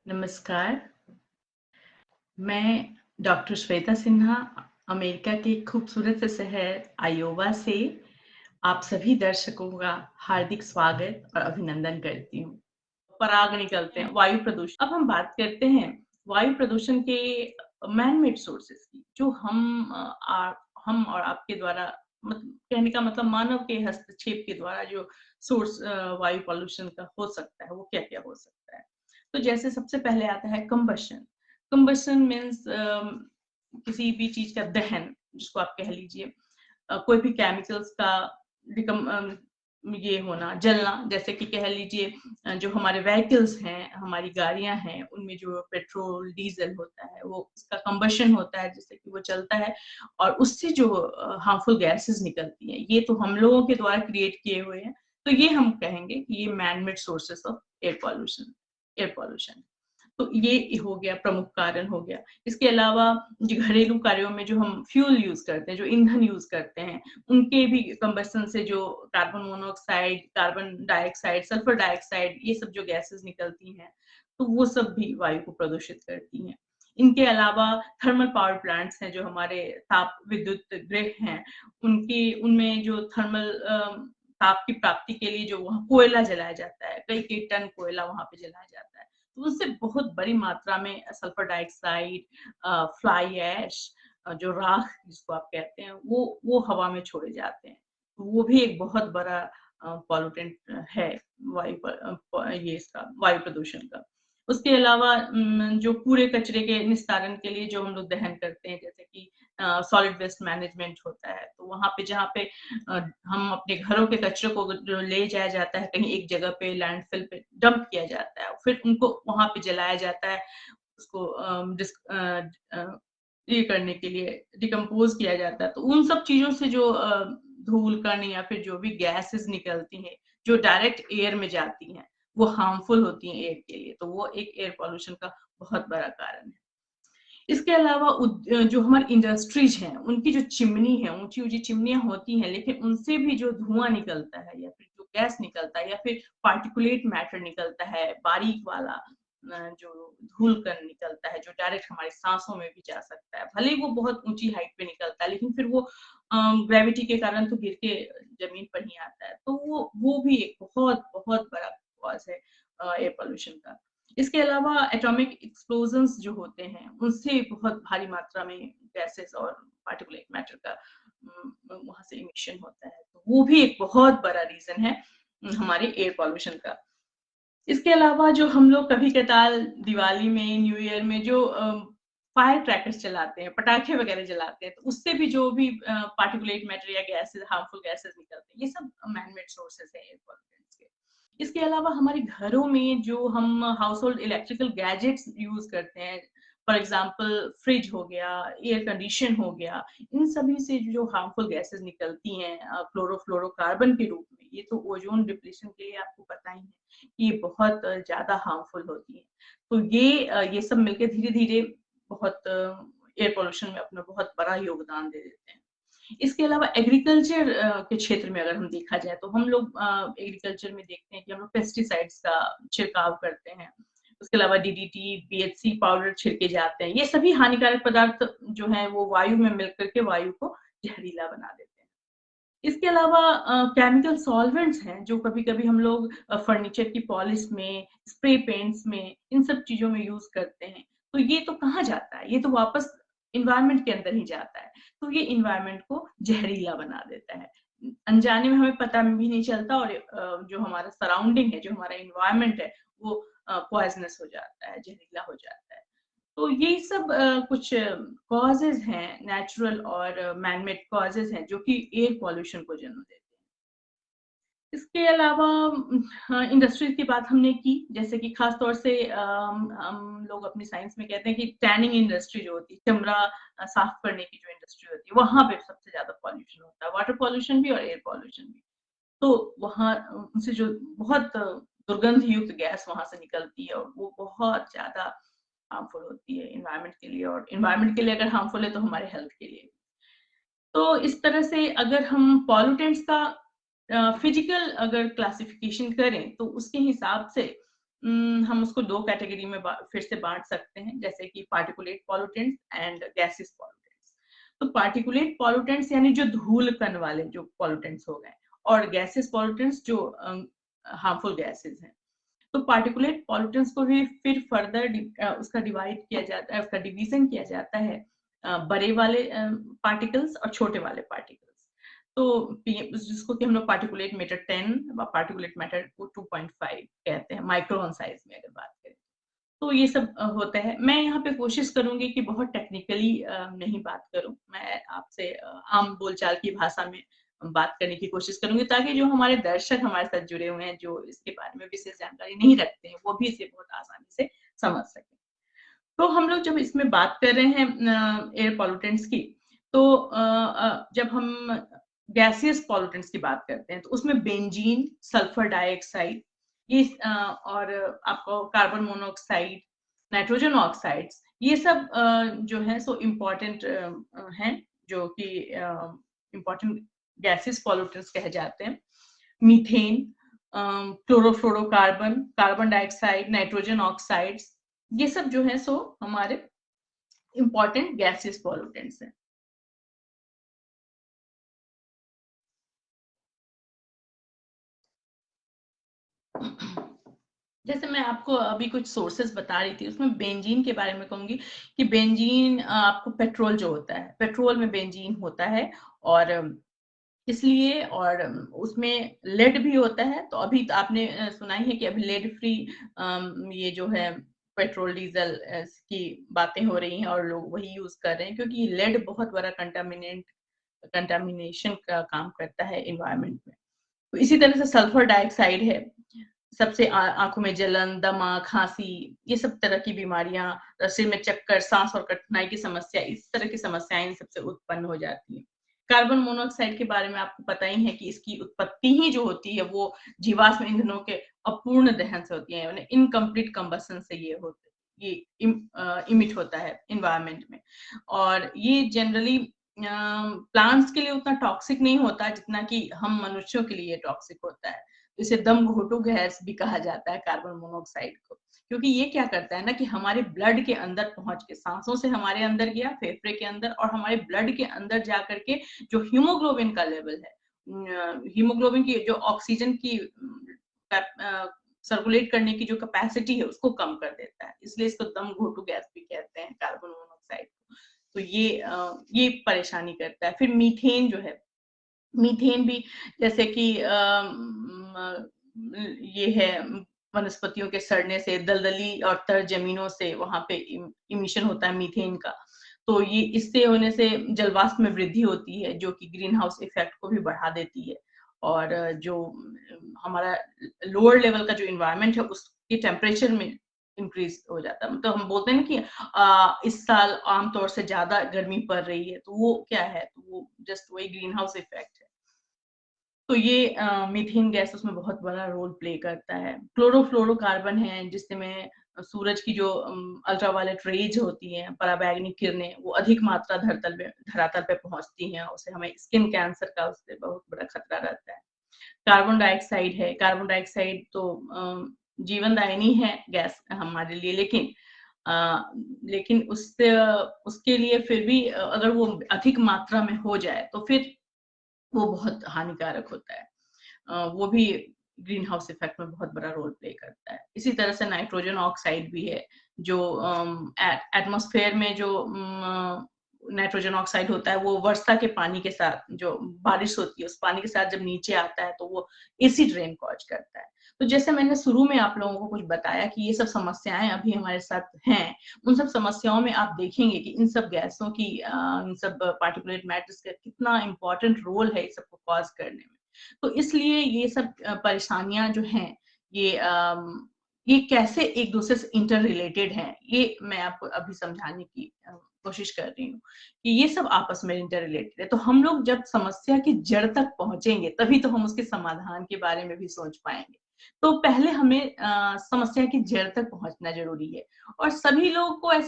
नमस्कार, मैं doctor Shweta Sinha, America के खूबसूरत से शहर आयोवा से आप सभी दर्शकों का हार्दिक स्वागत और अभिनंदन करती हूँ। पराग निकलते हैं, वायु प्रदूषण। अब हम बात करते हैं वायु प्रदूषण के मैन मेड सोर्सेज़ की, जो हम और आपके द्वारा कहने का मतलब मानव के हस्तक्षेप के द्वारा जो सोर्स वायु पॉल्यूशन का हो सकता है, वो क्या-क्या हो सकता है। तो जैसे सबसे पहले आता है कंबशन। कंबशन मीन्स किसी भी चीज़ का दहन, जिसको आप कह लीजिए कोई भी केमिकल्स का ये होना, जलना, जैसे कि कह लीजिए जो हमारे व्हीकल्स हैं, हमारी गाड़ियाँ हैं, उनमें जो पेट्रोल, डीज़ल होता है, वो उसका कंबशन होता है, जिससे कि वो चलता है और उससे जो हार्मफुल गैसेज़ निकलती हैं, ये तो हम लोगों के द्वारा क्रिएट किए हुए हैं। तो ये हम कहेंगे कि ये man made sources of air pollution. तो ये हो गया, प्रमुख कारण हो गया। इसके अलावा जो घरेलू कार्यों में जो हम फ्यूल यूज़ करते हैं, जो ईंधन यूज़ करते हैं, उनके भी कंबशन से जो carbon monoxide, carbon dioxide, sulphur dioxide ये सब जो गैसेज़ निकलती हैं, तो वो सब भी वायु को प्रदूषित करती हैं। इनके अलावा थर्मल पावर प्लांट्स हैं, जो हमारे ताप विद्युत गृह हैं, उनमें जो थर्मल ताप की प्राप्ति के लिए जो वहाँ कोयला जलाया जाता है, कई-कई टन कोयला वहाँ पे जलाया जाता है। तो उससे बहुत बड़ी मात्रा में सल्फर डाइऑक्साइड फ्लाई ऐश जो राख जिसको आप कहते हैं वो हवा में छोड़े जाते हैं। तो वो भी एक बहुत बड़ा पॉल्यूटेंट है ये इसका वायु प्रदूषण का। उसके अलावा जो कूड़े कचरे के निस्तारण के लिए जो हम लोग दहन करते हैं जैसे कि सॉलिड वेस्ट मैनेजमेंट होता है, तो वहाँ पे जहाँ पे हम अपने घरों के कचरे को जो ले जाया जाता है कहीं एक जगह पे लैंडफिल पे डंप किया जाता है, फिर उनको वहाँ पे जलाया जाता है, उसको ये करने के लिए डिकम्पोज़ किया जाता है। तो उन सब चीज़ों से जो धूल कण या फिर जो भी गैसेज़ निकलती हैं, जो डायरेक्ट एयर में जाती हैं, वो हार्मफुल होती हैं एयर के लिए, तो वो एक एयर पॉल्यूशन का बहुत बड़ा कारण है। इसके अलावा जो हमारी इंडस्ट्रीज़ हैं, उनकी जो चिमनी है, ऊँची-ऊँची चिमनियाँ होती हैं, लेकिन उनसे भी जो धुआँ निकलता है या फिर जो गैस निकलता है या फिर पार्टिकुलेट मैटर निकलता है, बारीक वाला जो धूल कण निकलता है, जो डायरेक्ट हमारी साँसों में भी जा सकता है। भले ही वो बहुत ऊँची हाइट पे निकलता है, लेकिन फिर वो ग्रेविटी के कारण तो गिर के ज़मीन पर ही आता है। तो वो भी एक बहुत बड़ा कॉज़ है एयर पॉल्यूशन का। इसके अलावा एटॉमिक एक्सप्लोजन्स जो होते हैं, उनसे बहुत भारी मात्रा में गैसेस और पार्टिकुलेट मैटर का वहाँ से इमिशन होता है। तो वो भी एक बहुत बड़ा रीज़न है हमारे एयर पॉल्यूशन का। इसके अलावा जो हम लोग कभी-कभार दिवाली में, न्यू ईयर में जो फायर क्रैकर्स चलाते हैं, पटाखे वगैरह जलाते हैं, तो उससे भी जो भी पार्टिकुलेट मैटर या गैसेस हार्मफुल गैसेस निकलते हैं, ये सब मैन मेड सोर्सेस हैं एयर पॉल्यूटेंट्स के। इसके अलावा हमारे घरों में जो हम house hold electrical gadgets use करते हैं, फॉर एग्ज़ाम्पल फ्रिज हो गया, एयर कंडीशन हो गया, इन सभी से जो हार्मफुल गैसेस निकलती हैं क्लोरोफ्लोरोकार्बन के रूप में, ये तो ओज़ोन डिप्लीशन के लिए आपको पता ही है, ये बहुत ज़्यादा हार्मफुल होती हैं। तो ये सब मिलके धीरे-धीरे बहुत एयर पॉल्यूशन में अपना बहुत बड़ा योगदान दे देते हैं। इसके अलावा एग्रीकल्चर के क्षेत्र में अगर हम देखा जाए तो हम लोग एग्रीकल्चर में देखते हैं कि हम लोग पेस्टिसाइड्स का छिड़काव करते हैं। उसके अलावा डीडीटी, बीएचसी पाउडर छिड़के जाते हैं। ये सभी हानिकारक पदार्थ जो हैं वो वायु में मिल कर के वायु को जहरीला बना देते हैं। इसके अलावा केमिकल सॉल्वेंट्स हैं जो कभी-कभी हम लोग फर्नीचर की पॉलिश में, स्प्रे पेंट्स में, इन सब चीज़ों में यूज़ करते हैं। तो ये तो कहाँ जाता है? ये तो वापस एनवायरनमेंट के अंदर ही जाता है। तो ये एनवायरनमेंट को जहरीला बना देता है। अनजाने में हमें पता भी नहीं चलता और जो हमारा सराउंडिंग है, जो हमारा एनवायरनमेंट है, वो पॉइज़नस हो जाता है, जहरीला हो जाता है। तो यही सब कुछ कॉजेज़ हैं नेचुरल और मैन मेड कॉजेज़ हैं जो कि एयर पॉल्यूशन को जन्म देते हैं। इसके अलावा हाँ, इंडस्ट्रीज़ की बात हमने की, जैसे कि ख़ास तौर से हम लोग अपनी साइंस में कहते हैं कि टैनिंग इंडस्ट्री जो होती है, चमड़ा साफ़ करने की जो इंडस्ट्री होती है, वहाँ पे सबसे ज़्यादा पॉल्यूशन होता है, वाटर पॉल्यूशन भी और एयर पॉल्यूशन भी। तो वहाँ उनसे जो बहुत दुर्गंध युक्त गैस वहाँ से निकलती है और वो बहुत ज़्यादा हार्मफुल होती है एनवायरनमेंट के लिए और एनवायरनमेंट के लिए अगर हार्मफुल है तो हमारे हेल्थ के लिए। तो इस तरह से अगर हम पॉल्यूटेंट्स का फिज़िकल अगर क्लासिफ़िकेशन करें तो उसके हिसाब से हम उसको 2 कैटेगरी में फिर से बाँट सकते हैं, जैसे कि particulate pollutants and gases pollutants. तो पार्टिकुलेट पॉल्यूटेंट्स यानी जो धूल कण वाले जो पॉल्यूटेंट्स हो गए, और गैसेस पॉल्यूटेंट्स जो हार्मफुल गैसेस हैं। तो पार्टिकुलेट पॉल्यूटेंट्स को भी फिर फर्दर उसका डिवाइड किया जाता है, उसका डिवीजन किया जाता है बड़े वाले पार्टिकल्स और छोटे वाले पार्टिकल्स। तो जिसको कि हम लोग पार्टिकुलेट मैटर 10 पार्टिकुलेट मैटर को 2.5 कहते हैं माइक्रोन साइज में अगर बात करें। तो ये सब होता है। मैं यहाँ पे कोशिश करूंगी कि बहुत टेक्निकली नहीं बात करूं, मैं आपसे आम बोलचाल की भाषा में बात करने की कोशिश करूंगी, ताकि जो हमारे दर्शक हमारे साथ जुड़े हुए हैं, जो इसके बारे में विशेष जानकारी नहीं रखते हैं, वो भी इसे बहुत आसानी से समझ सकें। तो हम लोग जब इसमें बात कर रहे हैं एयर पॉल्यूटेंट्स की, तो जब हम गैसियस पॉल्यूटेंट्स की बात करते हैं, तो उसमें बेंजीन, सल्फर डाइऑक्साइड, ये और आपको कार्बन मोनोऑक्साइड, नाइट्रोजन ऑक्साइड्स, ये सब जो है सो इम्पोर्टेंट हैं, जो कि इम्पोर्टेंट गैसियस पॉल्यूटेंट्स कहे जाते हैं। Methane, chlorofluorocarbon, carbon dioxide, nitrogen oxides, ये सब जो है सो हमारे इम्पोर्टेंट गैसियस पॉल्यूटेंट्स हैं। जैसे मैं आपको अभी कुछ सोर्सेस बता रही थी, उसमें बेंजीन के बारे में कहूंगी कि बेंजीन आपको पेट्रोल जो होता है, पेट्रोल में बेंजीन होता है, और इसलिए, और उसमें लेड भी होता है। तो अभी तो आपने सुना ही है कि अभी लेड फ्री ये जो है पेट्रोल डीजल की बातें हो रही हैं, और लोग वही यूज कर रहे हैं, क्योंकि लेड बहुत बड़ा कंटामिनेशन का काम करता है इन्वायरमेंट में। तो इसी तरह से सल्फर डाइऑक्साइड है, सबसे आंखों में जलन, दमा, खांसी, ये सब तरह की बीमारियां, सिर में चक्कर, सांस और कठिनाई की समस्या, इस तरह की समस्याएं सबसे उत्पन्न हो जाती हैं। कार्बन मोनोऑक्साइड के बारे में आपको पता ही है कि इसकी उत्पत्ति ही जो होती है वो जीवाश्म ईंधनों के अपूर्ण दहन से होती है, यानी इनकम्प्लीट कंबशन से ये इमिट होता है इन्वायरमेंट में। और ये जनरली प्लांट्स के लिए उतना टॉक्सिक नहीं होता जितना कि हम मनुष्यों के लिए टॉक्सिक होता है। इसे दम घोटू गैस भी कहा जाता है कार्बन मोनोऑक्साइड को, क्योंकि ये क्या करता है ना कि हमारे ब्लड के अंदर पहुंच के, सांसों से हमारे अंदर गया, फेफड़े के अंदर, और हमारे ब्लड के अंदर जा करके जो हीमोग्लोबिन का लेवल है, हीमोग्लोबिन की जो ऑक्सीजन की सर्कुलेट करने की जो कैपेसिटी है, उसको कम कर देता है। इसलिए इसको दम घोटू गैस भी कहते हैं कार्बन मोनोऑक्साइड। तो ये परेशानी करता है। फिर मीथेन जो है, मीथेन भी जैसे कि ये है वनस्पतियों के सड़ने से, दलदली और तर जमीनों से वहां पे इमिशन होता है मीथेन का। तो ये इससे होने से जलवाष्प में वृद्धि होती है, जो कि ग्रीन हाउस इफेक्ट को भी बढ़ा देती है, और जो हमारा लोअर लेवल का जो इन्वायरमेंट है उसके टेम्परेचर में इंक्रीज हो जाता है। मतलब हम बोलते हैं ना कि इस साल आमतौर से ज्यादा गर्मी पड़ रही है, तो वो क्या है, तो वो जस्ट वही ग्रीन हाउस इफेक्ट है। तो ये मीथेन गैस उसमें बहुत बड़ा रोल प्ले करता है। क्लोरोफ्लोरोकार्बन है, जिसमें सूरज की जो अल्ट्रावायलेट रेज होती हैं, पराबैंगनी किरणें, वो अधिक मात्रा धरातल पे पहुंचती हैं, उससे हमें स्किन कैंसर का उससे बहुत बड़ा खतरा रहता है। कार्बन डाइऑक्साइड है, कार्बन डाइऑक्साइड तो जीवनदायिनी है गैस हमारे लिए, लेकिन उससे उसके लिए फिर भी अगर वो अधिक मात्रा में हो जाए तो फिर वो बहुत हानिकारक होता है। वो भी ग्रीन हाउस इफेक्ट में बहुत बड़ा रोल प्ले करता है। इसी तरह से नाइट्रोजन ऑक्साइड भी है, जो एटमॉस्फेयर में जो नाइट्रोजन ऑक्साइड होता है, वो वर्षा के पानी के साथ, जो बारिश होती है उस पानी के साथ जब नीचे आता है, तो वो एसिड रेन कॉज करता है। तो जैसे मैंने शुरू में आप लोगों को कुछ बताया कि ये सब समस्याएं अभी हमारे साथ हैं, उन सब समस्याओं में आप देखेंगे कि इन सब गैसों की, इन सब पार्टिकुलेट मैटर्स का कितना इंपॉर्टेंट रोल है इस सबको कॉज करने में। तो इसलिए ये सब परेशानियां जो हैं, ये ये कैसे एक दूसरे से इंटर रिलेटेड हैं, ये मैं आपको अभी समझाने की कोशिश कर रही हूँ कि ये सब आपस में इंटर रिलेटेड है। तो हम लोग जब समस्या की जड़ तक पहुंचेंगे, तभी तो हम उसके समाधान के बारे में भी सोच पाएंगे। तो पहले हमें समस्या की जड़ तक पहुंचना जरूरी है, और सभी लोगों को ऐसा